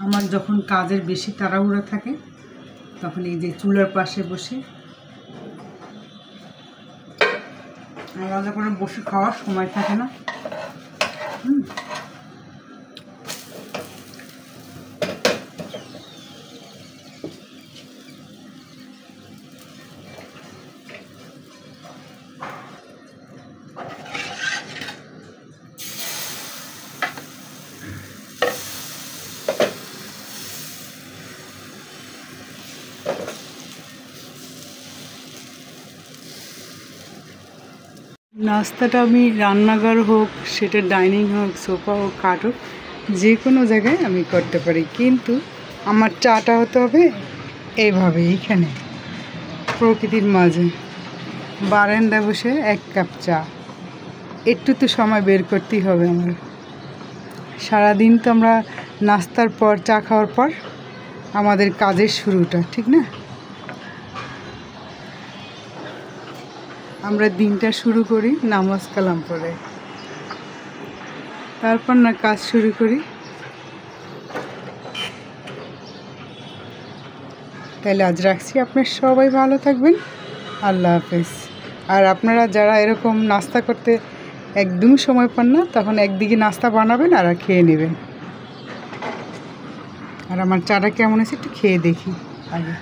আমার যখন কাজের বেশি তাড়াহুড়ো থাকে তখন এই যে চুলার পাশে বসে আলাদা করে বসে খাওয়ার সময় থাকে না। নাস্তাটা আমি রান্নাঘর হোক, সেটা ডাইনিং হোক, সোফা হোক, খাট হোক, যে কোনো জায়গায় আমি করতে পারি, কিন্তু আমার চাটা হতে হবে এইভাবে, এইখানে প্রকৃতির মাঝে বারান্দায় বসে 1 কাপ চা। একটু তো সময় বের করতেই হবে আমার। সারাদিন তো আমরা নাস্তার পর, চা খাওয়ার পর আমাদের কাজের শুরুটা, ঠিক না? আমরা দিনটা শুরু করি নামাজ কালাম পড়ে, তারপর না কাজ শুরু করি। তাহলে আজ রাখছি, আপনারা সবাই ভালো থাকবেন, আল্লাহ হাফেজ। আর আপনারা যারা এরকম নাস্তা করতে একদম সময় পান না, তখন একদিকে নাস্তা বানাবেন আর খেয়ে নেবেন। আর আমার চাটা কেমন আছে একটু খেয়ে দেখি আগে।